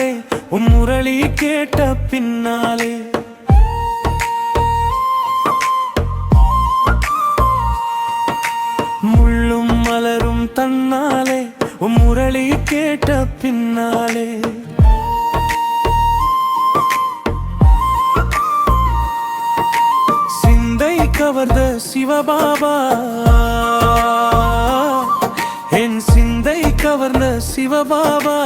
பின்னாலே உன் முரளி கேட்ட பின்னாலே முள்ளும் மலரும் தன்னாலே உன் முரளி கேட்ட பின்னாலே சிந்தை கவர்ந்த சிவபாபா என் சிந்தை கவர்ந்த சிவபாபா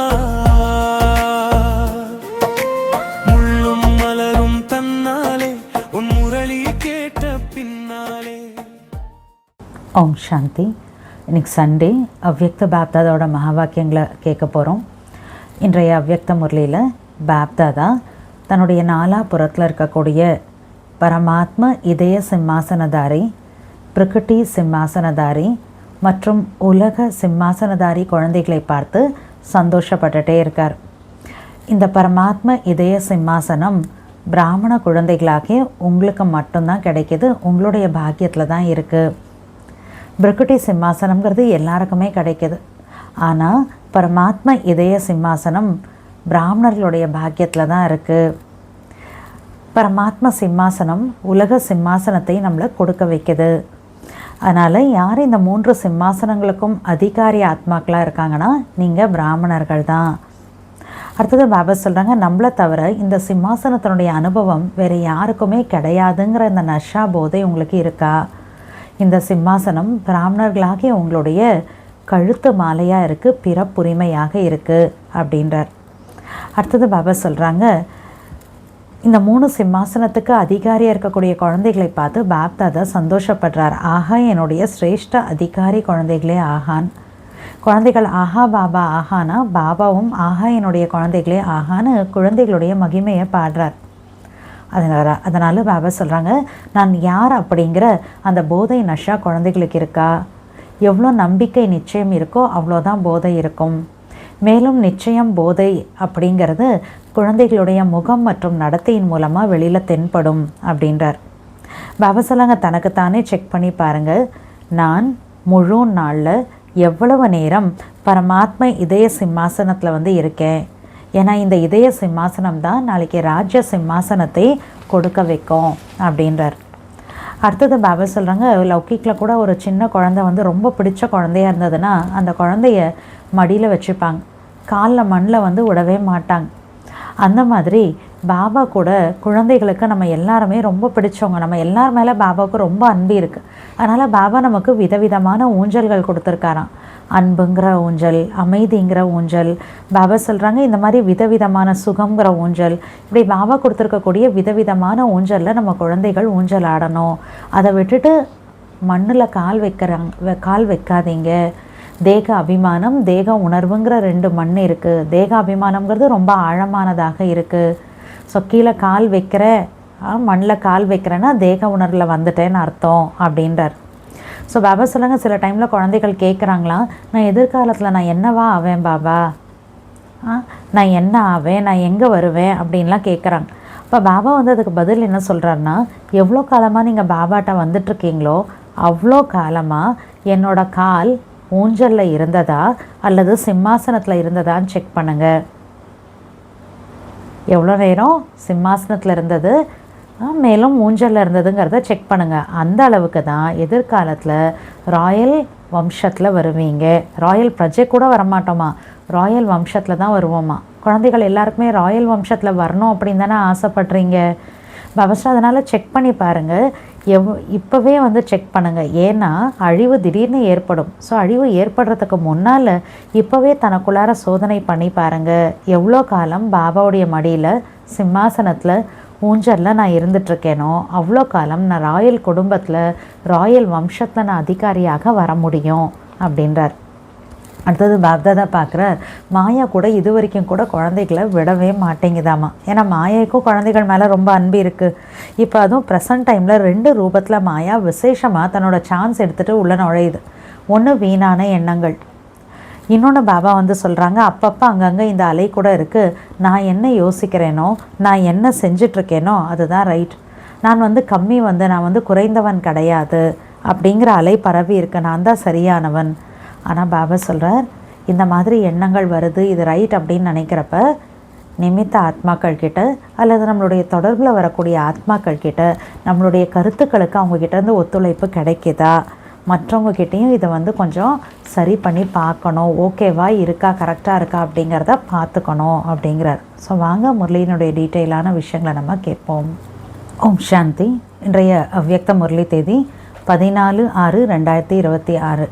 முள்ளும் மலரும் தன்னாலே உன் முரளி கேட்ட பின்னாலே. ஓம் சாந்தி. இன்னைக்கு சண்டே அவ்யக்த பாப்தாதாவோட மகாவாக்கியங்களை கேட்க போகிறோம். இன்றைய அவ்யக்த முரளியில் பாப்தாதா தன்னுடைய நாலாபுறத்தில் இருக்கக்கூடிய பரமாத்ம இதய சிம்மாசனதாரி, பிரகிருதி சிம்மாசனதாரி மற்றும் உலக சிம்மாசனதாரி குழந்தைகளை பார்த்து சந்தோஷப்பட்டுட்டே இருக்கார். இந்த பரமாத்ம இதய சிம்மாசனம் பிராமண குழந்தைகளாகிய உங்களுக்கு மட்டும்தான் கிடைக்கிது, உங்களுடைய பாக்கியத்தில் தான் இருக்குது. பிரகிருதி சிம்மாசனம்ங்கிறது எல்லாருக்குமே கிடைக்கிது. ஆனால் பரமாத்ம இதய சிம்மாசனம் பிராமணர்களுடைய பாக்கியத்தில் தான் இருக்குது. பரமாத்ம சிம்மாசனம் உலக சிம்மாசனத்தை நம்மளை கொடுக்க வைக்குது. அதனால் யார் இந்த 3 சிம்மாசனங்களுக்கும் அதிகாரி ஆத்மாக்களாக இருக்காங்கன்னா நீங்கள் பிராமணர்கள் தான். அடுத்தது பாபா சொல்கிறாங்க, நம்மளை தவிர இந்த சிம்மாசனத்தினுடைய அனுபவம் வேறு யாருக்குமே கிடையாதுங்கிற இந்த நஷா போதை உங்களுக்கு இருக்கா? இந்த சிம்மாசனம் பிராமணர்களாகிய உங்களுடைய கழுத்து மாலையாக இருக்குது, பிறப்புரிமையாக இருக்குது அப்படின்றார். அடுத்தது பாபா சொல்கிறாங்க, இந்த 3 சிம்மாசனத்துக்கு அதிகாரியாக இருக்கக்கூடிய குழந்தைகளை பார்த்து பாப்தாதா சந்தோஷப்படுறார். ஆஹா, என்னுடைய சிரேஷ்ட அதிகாரி குழந்தைகளே ஆகான். குழந்தைகள் ஆஹா பாபா ஆஹானா, பாபாவும் ஆஹா என்னுடைய குழந்தைகளே ஆகான்னு குழந்தைகளுடைய மகிமையை பாடுறார். அதனால் பாபா சொல்கிறாங்க, நான் யார் அப்படிங்கிற அந்த போதை நஷா குழந்தைகளுக்கு இருக்கா? எவ்வளோ நம்பிக்கை நிச்சயம் இருக்கோ அவ்வளோதான் போதை இருக்கும். மேலும் நிச்சயம் போதை அப்படிங்கிறது குழந்தைகளுடைய முகம் மற்றும் நடத்தையின் மூலமாக வெளியில் தென்படும் அப்படின்றார். பாபா சொல்லுங்க, தனக்குத்தானே செக் பண்ணி பாருங்கள். நான் முழு நாளில் எவ்வளவு நேரம் பரமாத்ம இதய சிம்மாசனத்தில் இருக்கேன். ஏன்னா இந்த இதய சிம்மாசனம் தான் நாளைக்கு ராஜ்ய சிம்மாசனத்தை கொடுக்க வைக்கும் அப்படின்றார். அடுத்தது பாபா சொல்கிறாங்க, லௌகிக்கில் கூட ஒரு சின்ன குழந்தை ரொம்ப பிடிச்ச குழந்தையாக இருந்ததுன்னா அந்த குழந்தைய மடியில் வச்சுப்பாங்க, காலில் மண்ணில் விடவே மாட்டாங்க. அந்த மாதிரி பாபா கூட குழந்தைகளுக்கு நம்ம எல்லாருமே ரொம்ப பிடிச்சவங்க. நம்ம எல்லார் மேலே பாபாவுக்கு ரொம்ப அன்பு இருக்குது. அதனால் பாபா நமக்கு விதவிதமான ஊஞ்சல்கள் கொடுத்துருக்காராம். அன்புங்கிற ஊஞ்சல், அமைதிங்கிற ஊஞ்சல். பாபா சொல்கிறாங்க, இந்த மாதிரி விதவிதமான சுகங்கிற ஊஞ்சல், இப்படி பாபா கொடுத்துருக்கக்கூடிய விதவிதமான ஊஞ்சலில் நம்ம குழந்தைகள் ஊஞ்சல் ஆடணும். அதை விட்டுட்டு மண்ணில் கால் வைக்காதீங்க. தேக அபிமானம், தேக உணர்வுங்கிற 2 மண் இருக்குது. தேக அபிமானம்ங்கிறது ரொம்ப ஆழமானதாக இருக்குது. ஸோ கீழே கால் வைக்கிற, மண்ணில் கால் வைக்கிறேன்னா தேக உணர்வில் வந்துட்டேன்னு அர்த்தம் அப்படின்றார். ஸோ பாபா சொல்லுங்க, சில டைமில் குழந்தைகள் கேட்குறாங்களாம், நான் எதிர்காலத்தில் நான் என்னவா ஆவேன் பாபா, நான் என்ன ஆவேன், நான் எங்கே வருவேன் அப்படின்லாம் கேட்குறாங்க. இப்போ பாபா அதுக்கு பதில் என்ன சொல்கிறாருன்னா, எவ்வளோ காலமாக நீங்கள் பாபாட்ட வந்துட்டுருக்கீங்களோ அவ்வளோ காலமாக என்னோட கால் ஊஞ்சலில் இருந்ததா அல்லது சிம்மாசனத்தில் இருந்ததான்னு செக் பண்ணுங்கள். எவ்வளோ நேரம் சிம்மாசனத்தில் இருந்தது, மேலும் ஊஞ்சலில் இருந்ததுங்கிறத செக் பண்ணுங்கள். அந்த அளவுக்கு தான் எதிர்காலத்தில் ராயல் வம்சத்தில் வருவீங்க. ராயல் பிரஜை கூட வரமாட்டோமா, ராயல் வம்சத்தில் தான் வருவோமா. குழந்தைகள் எல்லாருக்குமே ராயல் வம்சத்தில் வரணும் அப்படின்னு தானே ஆசைப்படுறீங்க. பவஸ்டா அதனால் செக் பண்ணி பாருங்கள். இப்போவே செக் பண்ணுங்கள். ஏன்னா அழிவு திடீர்னு ஏற்படும். ஸோ அழிவு ஏற்படுறதுக்கு முன்னால் இப்போவே தனக்குள்ளார சோதனை பண்ணி பாருங்கள். எவ்வளோ காலம் பாபாவுடைய மடியில் சிம்மாசனத்தில் ஊஞ்சலில் நான் இருந்துகிட்ருக்கேனோ அவ்வளோ காலம் நான் ராயல் குடும்பத்தில் ராயல் வம்சத்தில் நான் அதிகாரியாக வர முடியும் அப்படின்றார். அடுத்தது பாப்தாதா பார்க்குறார், மாயா கூட இது வரைக்கும் கூட குழந்தைகளை விடவே மாட்டேங்குதாமா. ஏன்னா மாயாவுக்கும் குழந்தைகள் மேலே ரொம்ப அன்பு இருக்குது. இப்போ அதுவும் ப்ரெசன்ட் டைமில் 2 ரூபத்தில் மாயா விசேஷமாக தன்னோட சான்ஸ் எடுத்துகிட்டு உள்ளே நுழையுது. ஒன்று வீணான எண்ணங்கள், இன்னொன்று பாபா சொல்கிறாங்க, அப்பப்போ அங்கங்கே இந்த அலை கூட இருக்குது. நான் என்ன யோசிக்கிறேனோ, நான் என்ன செஞ்சிட்ருக்கேனோ அதுதான் ரைட். நான் கம்மி நான் குறைந்தவன் கிடையாது அப்படிங்கிற அலை பரவி இருக்கு, நான் தான் சரியானவன். ஆனால் பாபா சொல்கிறார், இந்த மாதிரி எண்ணங்கள் வருது, இது ரைட் அப்படின்னு நினைக்கிறப்ப நிமித்த ஆத்மாக்கள் கிட்ட அல்லது நம்மளுடைய தொடர்பில் வரக்கூடிய ஆத்மாக்கள் கிட்ட நம்மளுடைய கருத்துக்களுக்கு அவங்கக்கிட்டேருந்து ஒத்துழைப்பு கிடைக்குதா, மற்றவங்கக்கிட்டேயும் இதை கொஞ்சம் சரி பண்ணி பார்க்கணும், ஓகேவா இருக்கா, கரெக்டாக இருக்கா அப்படிங்கிறத பார்த்துக்கணும் அப்படிங்கிறார். ஸோ வாங்க முரளியினுடைய டீட்டெயிலான விஷயங்களை நம்ம கேட்போம். ஓம் சாந்தி. இன்றைய அவ்யக்த முரளி தேதி 14/6/2026.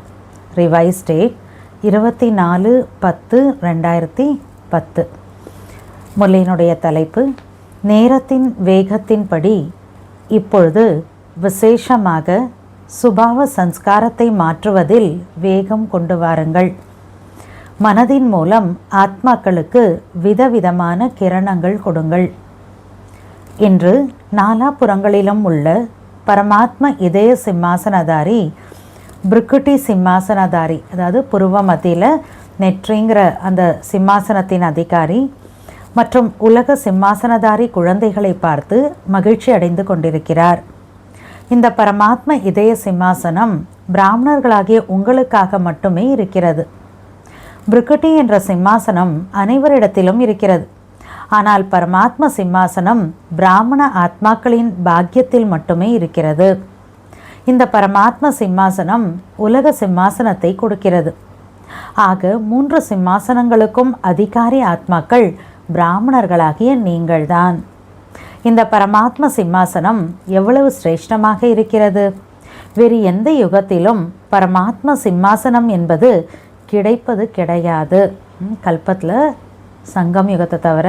Revise date 24/10/2010. முரளியினுடைய தலைப்பு நேரத்தின் வேகத்தின்படி இப்பொழுது விசேஷமாக சுபாவ சம்ஸ்காரத்தை மாற்றுவதில் வேகம் கொண்டு வாருங்கள். மனதின் மூலம் ஆத்மாக்களுக்கு விதவிதமான கிரணங்கள் கொடுங்கள். இன்று நாலாபுறங்களிலும் உள்ள பரமாத்ம இதய சிம்மாசனதாரி, பிருக்குட்டி சிம்மாசனதாரி, அதாவது புருவ மத்தியில் நெற்றிங்கிற அந்த சிம்மாசனத்தின் அதிகாரி மற்றும் உலக சிம்மாசனதாரி குழந்தைகளை பார்த்து மகிழ்ச்சி அடைந்து கொண்டிருக்கிறார். இந்த பரமாத்ம இதய சிம்மாசனம் பிராமணர்களாகிய உங்களுக்காக மட்டுமே இருக்கிறது. பிருக்குட்டி என்ற சிம்மாசனம் அனைவரிடத்திலும் இருக்கிறது. ஆனால் பரமாத்ம சிம்மாசனம் பிராமண ஆத்மாக்களின் பாக்கியத்தில் மட்டுமே இருக்கிறது. இந்த பரமாத்ம சிம்மாசனம் உலக சிம்மாசனத்தை கொடுக்கிறது. ஆக 3 சிம்மாசனங்களுக்கும் அதிகாரி ஆத்மாக்கள் பிராமணர்களாகிய நீங்கள்தான். இந்த பரமாத்ம சிம்மாசனம் எவ்வளவு சிரேஷ்டமாக இருக்கிறது! வேறு எந்த யுகத்திலும் பரமாத்ம சிம்மாசனம் என்பது கிடைப்பது கிடையாது. கல்பத்தில் சங்கம் யுகத்தை தவிர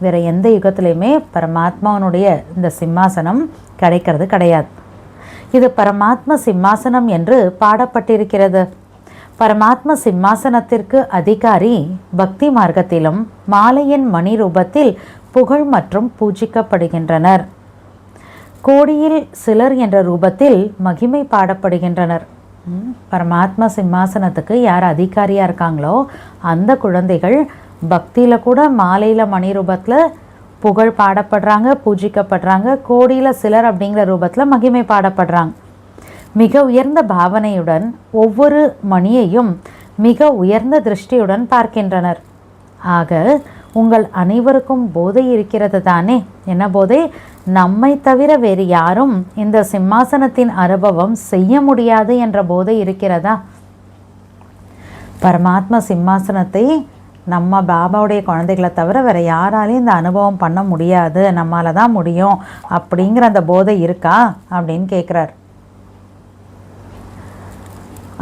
வேறு எந்த யுகத்திலையுமே பரமாத்மாவனுடைய இந்த சிம்மாசனம் கிடைக்கிறது கிடையாது. இது பரமாத்ம சிம்மாசனம் என்று பாடப்பட்டிருக்கிறது. பரமாத்ம சிம்மாசனத்திற்கு அதிகாரி பக்தி மார்க்கத்திலும் மாலையின் மணி ரூபத்தில் புகழ் மற்றும் பூஜிக்கப்படுகின்றனர். கோடியில் சிலர் என்ற ரூபத்தில் மகிமை பாடப்படுகின்றனர். பரமாத்ம சிம்மாசனத்துக்கு யார் அதிகாரியாக இருக்காங்களோ அந்த குழந்தைகள் பக்தியில் கூட மாலையில் மணி ரூபத்தில் புகழ் பாடப்படுறாங்க, பூஜிக்கப்படுறாங்க. கோடியில் சிலர் அப்படிங்கிற ரூபத்தில் மகிமை பாடப்படுறாங்க. மிக உயர்ந்த பாவனையுடன் ஒவ்வொரு மணியையும் மிக உயர்ந்த திருஷ்டியுடன் பார்க்கின்றனர். ஆக உங்கள் அனைவருக்கும் போதை இருக்கிறது தானே? என்ன போதை? நம்மை தவிர வேறு யாரும் இந்த சிம்மாசனத்தின் அனுபவம் செய்ய முடியாது என்ற போதை இருக்கிறதா? பரமாத்ம சிம்மாசனத்தை நம்ம பாபாவுடைய குழந்தைகளை தவிர வேறு யாராலையும் இந்த அனுபவம் பண்ண முடியாது, நம்மளால தான் முடியும் அப்படிங்கிற அந்த போதை இருக்கா அப்படின்னு கேட்குறார்.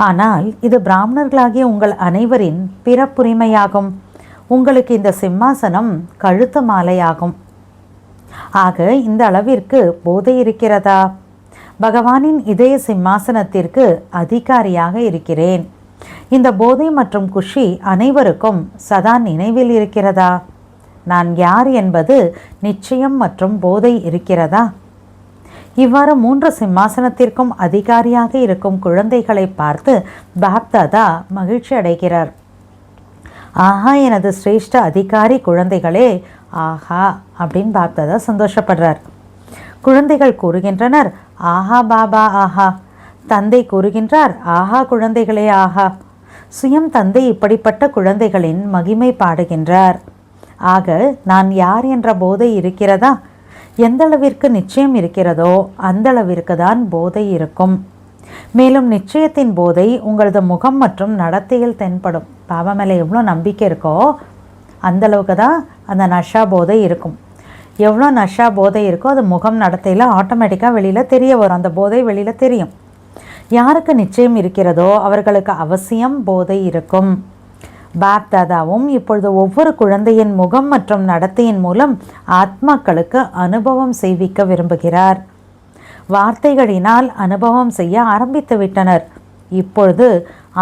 ஆனால் இது பிராமணர்களாகிய உங்கள் அனைவரின் பிறப்புரிமையாகும். உங்களுக்கு இந்த சிம்மாசனம் கழுத்து மாலையாகும். ஆக இந்த அளவிற்கு போதை இருக்கிறதா? பகவானின் இதய சிம்மாசனத்திற்கு அதிகாரியாக இருக்கிறேன். இந்த போதை மற்றும் குஷி அனைவருக்கும் சதா நினைவில் இருக்கிறதா? நான் யார் என்பது நிச்சயம் மற்றும் போதை இருக்கிறதா? இவ்வாறு 3 சிம்மாசனத்திற்கும் அதிகாரியாக இருக்கும் குழந்தைகளை பார்த்து பாப்தாதா மகிழ்ச்சி அடைகிறார். ஆஹா, எனது சிரேஷ்ட அதிகாரி குழந்தைகளே, ஆஹா அப்படின்னு பாப்தாதா சந்தோஷப்படுறார். குழந்தைகள் கூறுகின்றனர், ஆஹா பாபா ஆஹா. தந்தை கூறுகின்றார், ஆஹா குழந்தைகளே ஆஹா. சுயம் தந்தை இப்படிப்பட்ட குழந்தைகளின் மகிமை பாடுகின்றார். ஆக நான் யார் என்ற போதை இருக்கிறதா? எந்த அளவிற்கு நிச்சயம் இருக்கிறதோ அந்த அளவிற்கு தான் போதை இருக்கும். மேலும் நிச்சயத்தின் போதை உங்களது முகம் மற்றும் நடத்தையில் தென்படும். பாபா மேலே எவ்வளோ நம்பிக்கை இருக்கோ அந்த அளவுக்கு தான் அந்த நஷா போதை இருக்கும். எவ்வளோ நஷா போதை இருக்கோ அது முகம் நடத்தையில் ஆட்டோமேட்டிக்காக வெளியில் தெரிய வரும். அந்த போதை வெளியில் தெரியும். யாருக்கு நிச்சயம் இருக்கிறதோ அவர்களுக்கு அவசியம் போதை இருக்கும். பாப்தாதாவும் இப்பொழுது ஒவ்வொரு குழந்தையின் முகம் மற்றும் நடத்தையின் மூலம் ஆத்மாக்களுக்கு அனுபவம் செய்விக்க விரும்புகிறார். வார்த்தைகளினால் அனுபவம் செய்ய ஆரம்பித்து விட்டனர். இப்பொழுது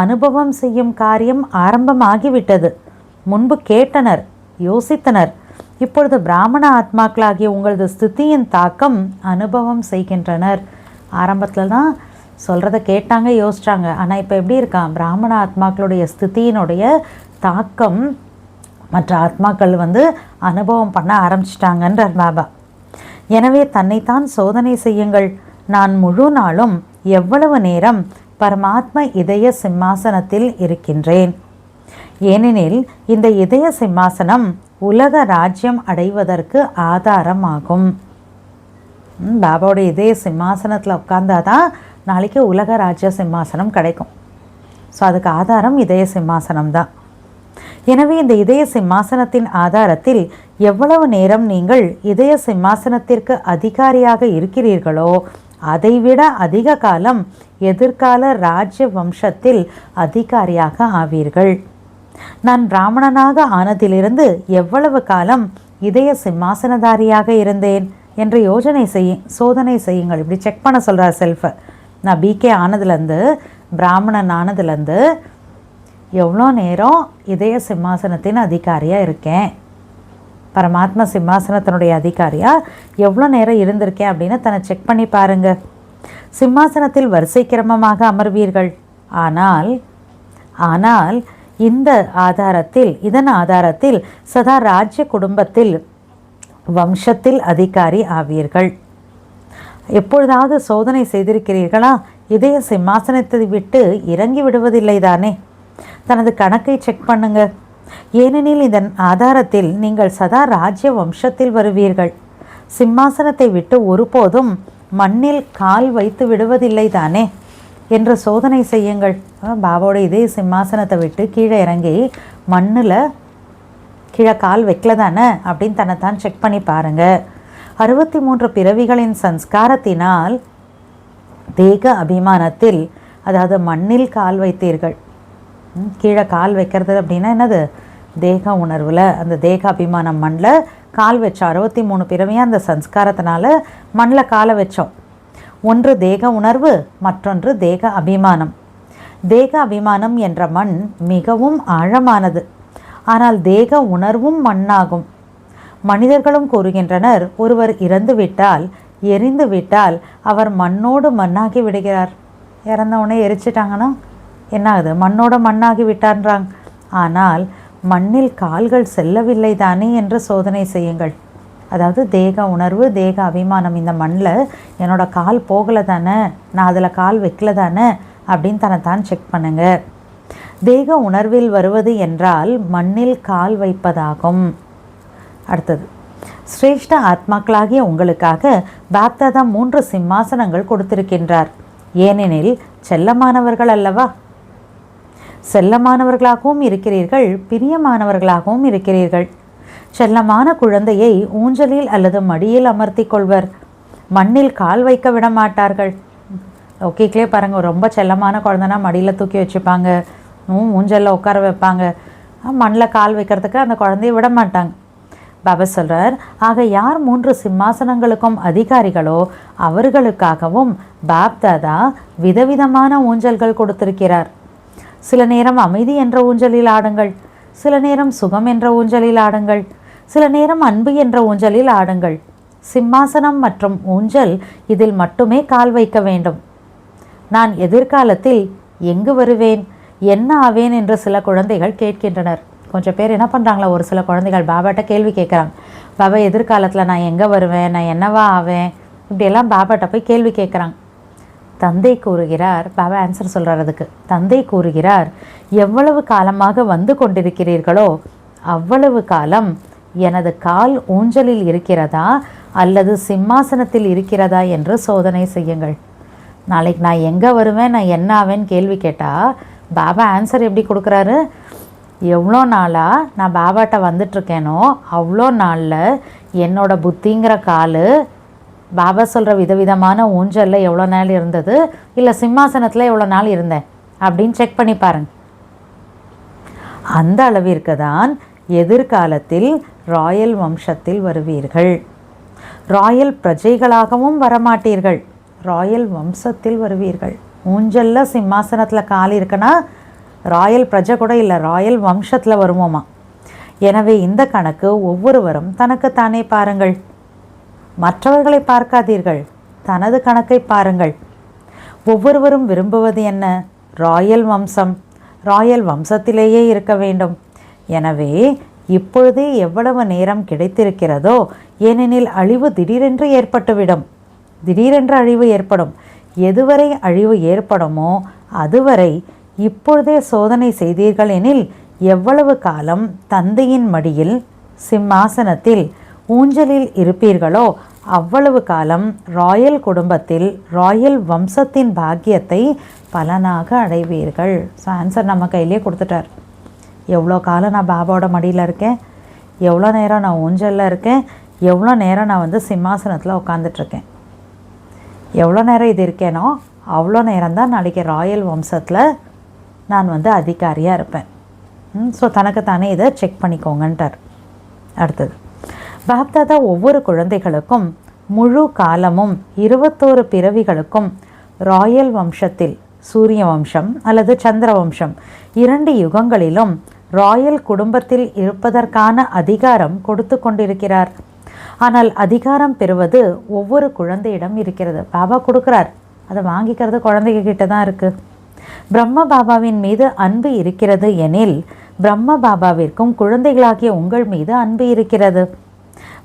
அனுபவம் செய்யும் காரியம் ஆரம்பமாகிவிட்டது. முன்பு கேட்டனர், யோசித்தனர். இப்பொழுது பிராமண ஆத்மாக்களாகிய உங்களது ஸ்திதியின் தாக்கம் அனுபவம் செய்கின்றனர். ஆரம்பத்தில் தான் சொல்கிறத கேட்டாங்க, யோசிச்சாங்க. ஆனால் இப்போ எப்படி இருக்கான்? பிராமண ஆத்மாக்களுடைய ஸ்திதியினுடைய தாக்கம் மற்ற ஆத்மாக்கள் அனுபவம் பண்ண ஆரம்பிச்சிட்டாங்கன்றார் பாபா. எனவே தன்னைத்தான் சோதனை செய்யுங்கள். நான் முழு நாளும் எவ்வளவு நேரம் பரமாத்ம இதய சிம்மாசனத்தில் இருக்கின்றேன். ஏனெனில் இந்த இதய சிம்மாசனம் உலக ராஜ்யம் அடைவதற்கு ஆதாரமாகும். பாபாவோட இதய சிம்மாசனத்தில் உட்கார்ந்தாதான் நாளைக்கு உலக ராஜ்ய சிம்மாசனம் கிடைக்கும். ஸோ அதுக்கு ஆதாரம் இதய சிம்மாசனம் தான். எனவே இந்த இதய சிம்மாசனத்தின் ஆதாரத்தில் எவ்வளவு நேரம் நீங்கள் இதய சிம்மாசனத்திற்கு அதிகாரியாக இருக்கிறீர்களோ அதைவிட அதிக காலம் எதிர்கால ராஜ்ய வம்சத்தில் அதிகாரியாக ஆவீர்கள். நான் பிராமணனாக ஆனதிலிருந்து எவ்வளவு காலம் இதய சிம்மாசனதாரியாக இருந்தேன் என்று சோதனை செய்யுங்கள். இப்படி செக் பண்ண சொல்கிறார் செல்ஃபை. நான் பிகே ஆனதுலேருந்து, பிராமணன் ஆனதுலேருந்து எவ்வளோ நேரம் இதய சிம்மாசனத்தின் அதிகாரியாக இருக்கேன், பரமாத்மா சிம்மாசனத்தினுடைய அதிகாரியாக எவ்வளோ நேரம் இருந்திருக்கேன் அப்படின்னு தன்னை செக் பண்ணி பாருங்கள். சிம்மாசனத்தில் வரிசை கிரமமாக அமர்வீர்கள். ஆனால் இதன் ஆதாரத்தில் சதா ராஜ்ய குடும்பத்தில் வம்சத்தில் அதிகாரி ஆவீர்கள். எப்பொழுதாவது சோதனை செய்திருக்கிறீர்களா? இதய சிம்மாசனத்தை விட்டு இறங்கி விடுவதில்லை தானே. தனது கணக்கை செக் பண்ணுங்க. ஏனெனில் இதன் ஆதாரத்தில் நீங்கள் சதா ராஜ்ய வம்சத்தில் வருவீர்கள். சிம்மாசனத்தை விட்டு ஒருபோதும் மண்ணில் கால் வைத்து விடுவதில்லை தானே என்று சோதனை செய்யுங்கள். பாபாவோட இதே சிம்மாசனத்தை விட்டு கீழே இறங்கி மண்ணில் கீழே கால் வைக்கல தானே அப்படின்னு தன்னைத்தான் செக் பண்ணி பாருங்கள். 63 பிறவிகளின் சன்ஸ்காரத்தினால் தேக அபிமானத்தில், அதாவது மண்ணில் கால் வைத்தீர்கள். கீழே கால் வைக்கிறது அப்படின்னா என்னது? தேக உணர்வில் அந்த தேக அபிமானம் மண்ணில் கால் வச்சோம். 63 பிறவியாக அந்த சன்ஸ்காரத்தினால மண்ணில் காலை வச்சோம். ஒன்று தேக உணர்வு, மற்றொன்று தேக அபிமானம். தேக அபிமானம் என்ற மண் மிகவும் ஆழமானது. ஆனால் தேக உணர்வும் மண்ணாகும். மனிதர்களும் கூறுகின்றனர், ஒருவர் இறந்துவிட்டால், எரிந்து விட்டால் அவர் மண்ணோடு மண்ணாகி விடுகிறார். இறந்தவுடனே எரிச்சிட்டாங்கன்னா என்ன ஆகுது? மண்ணோடு மண்ணாகி விட்டான்றாங்க. ஆனால் மண்ணில் கால்கள் செல்லவில்லை தானே என்று சோதனை செய்யுங்கள். அதாவது தேக உணர்வு, தேக அபிமானம், இந்த மண்ணில் என்னோடய கால் போகலை தானே, நான் அதில் கால் வைக்கல தானே அப்படின்னு தன்னைத்தான் செக் பண்ணுங்க. தேக உணர்வில் வருவது என்றால் மண்ணில் கால் வைப்பதாகும். அடுத்தது, சிரேஷ்ட ஆத்மாக்களாகிய உங்களுக்காக பாப்தாதா 3 சிம்மாசனங்கள் கொடுத்திருக்கின்றார். ஏனெனில் செல்லமானவர்கள் அல்லவா. செல்லமானவர்களாகவும் இருக்கிறீர்கள், பிரியமானவர்களாகவும் இருக்கிறீர்கள். செல்லமான குழந்தையை ஊஞ்சலில் அல்லது மடியில் அமர்த்தி கொள்வர், மண்ணில் கால் வைக்க விட மாட்டார்கள். ஓகேக்களே பாருங்கள், ரொம்ப செல்லமான குழந்தைனா மடியில் தூக்கி வச்சுப்பாங்க, ஊஞ்சலில் உட்கார வைப்பாங்க, மண்ணில் கால் வைக்கிறதுக்கு அந்த குழந்தைய விட மாட்டாங்க. பாபா சொல்கிறார், ஆக யார் 3 சிம்மாசனங்களுக்கும் அதிகாரிகளோ அவர்களுக்காகவும் பாப்தாதா விதவிதமான ஊஞ்சல்கள் கொடுத்திருக்கிறார். சில நேரம் அமைதி என்ற ஊஞ்சலில் ஆடுங்கள், சில நேரம் சுகம் என்ற ஊஞ்சலில் ஆடுங்கள், சில நேரம் அன்பு என்ற ஊஞ்சலில் ஆடுங்கள். சிம்மாசனம் மற்றும் ஊஞ்சல் இதில் மட்டுமே கால் வைக்க வேண்டும். நான் எதிர்காலத்தில் எங்கு வருவேன், என்ன ஆவேன் என்று சில குழந்தைகள் கேட்கின்றனர். கொஞ்சம் பேர் என்ன பண்ணுறாங்களா, ஒரு சில குழந்தைகள் பாபாட்ட கேள்வி கேட்குறாங்க. பாபா எதிர்காலத்தில் நான் எங்கே வருவேன், நான் என்னவா ஆவேன், இப்படியெல்லாம் பாபாட்ட போய் கேள்வி கேட்குறாங்க. தந்தை கூறுகிறார், பாபா ஆன்சர் சொல்கிறார் அதுக்கு. தந்தை கூறுகிறார், எவ்வளவு காலமாக வந்து கொண்டிருக்கிறீர்களோ அவ்வளவு காலம் எனது கால் ஊஞ்சலில் இருக்கிறதா அல்லது சிம்மாசனத்தில் இருக்கிறதா என்று சோதனை செய்யுங்கள். நாளைக்கு நான் எங்கே வருவேன், நான் என்ன ஆவேன்னு கேள்வி கேட்டால் பாபா ஆன்சர் எப்படி கொடுக்குறாரு? எவ்வளோ நாளாக நான் பாபாட்ட வந்துட்டுருக்கேனோ அவ்வளோ நாளில் என்னோடய புத்திங்கிற கால் பாபா சொல்கிற விதவிதமான ஊஞ்சலில் எவ்வளோ நாள் இருந்தது, இல்லை சிம்மாசனத்தில் எவ்வளோ நாள் இருந்தேன் அப்படின்னு செக் பண்ணி பாருங்கள். அந்த அளவிற்கு தான் எதிர்காலத்தில் ராயல் வம்சத்தில் வருவீர்கள். ராயல் பிரஜைகளாகவும் வரமாட்டீர்கள், ராயல் வம்சத்தில் வருவீர்கள். ஊஞ்சலில் சிம்மாசனத்தில் கால் இருக்குன்னா ராயல் பிரஜை கூட இல்லை, ராயல் வம்சத்தில் வருவோமா. எனவே இந்த கணக்கு ஒவ்வொருவரும் தனக்குத்தானே பாருங்கள். மற்றவர்களை பார்க்காதீர்கள், தனது கணக்கை பாருங்கள். ஒவ்வொருவரும் விரும்புவது என்ன? ராயல் வம்சம். ராயல் வம்சத்திலேயே இருக்க வேண்டும். எனவே இப்பொழுதே எவ்வளவு நேரம் கிடைத்திருக்கிறதோ, ஏனெனில் அழிவு திடீரென்று ஏற்பட்டுவிடும். திடீரென்று அழிவு ஏற்படும். எதுவரை அழிவு ஏற்படுமோ அதுவரை இப்பொழுதே சோதனை செய்தீர்கள் எனில் எவ்வளவு காலம் தந்தையின் மடியில் சிம்மாசனத்தில் ஊஞ்சலில் இருப்பீர்களோ அவ்வளவு காலம் ராயல் குடும்பத்தில் ராயல் வம்சத்தின் பாக்கியத்தை பலனாக அடைவீர்கள். ஸோ ஆன்சர் நம்ம கையிலே கொடுத்துட்டார். எவ்வளோ காலம் நான் பாபாவோட மடியில் இருக்கேன், எவ்வளோ நேரம் நான் ஊஞ்சலில் இருக்கேன், எவ்வளோ நேரம் நான் சிம்மாசனத்தில் உட்காந்துட்ருக்கேன், எவ்வளோ நேரம் இது இருக்கேனோ அவ்வளோ நேரம்தான் நாளைக்கு ராயல் வம்சத்தில் நான் அதிகாரியாக இருப்பேன். ஸோ தனக்கு தானே இதை செக் பண்ணிக்கோங்கன்ட்டார். அடுத்தது, பாப்தாதா ஒவ்வொரு குழந்தைகளுக்கும் முழு காலமும் 21 பிறவிகளுக்கும் ராயல் வம்சத்தில் சூரிய வம்சம் அல்லது சந்திர வம்சம் 2 யுகங்களிலும் ராயல் குடும்பத்தில் இருப்பதற்கான அதிகாரம் கொடுத்து கொண்டிருக்கிறார். ஆனால் அதிகாரம் பெறுவது ஒவ்வொரு குழந்தையிடம் இருக்கிறது. பாபா கொடுக்குறார், அதை வாங்கிக்கிறது குழந்தைகிட்ட தான் இருக்குது. பிரம்ம பாபாவின் மீது அன்பு இருக்கிறது எனில் பிரம்ம பாபாவிற்கும் குழந்தைகளாகிய உங்கள் மீது அன்பு இருக்கிறது.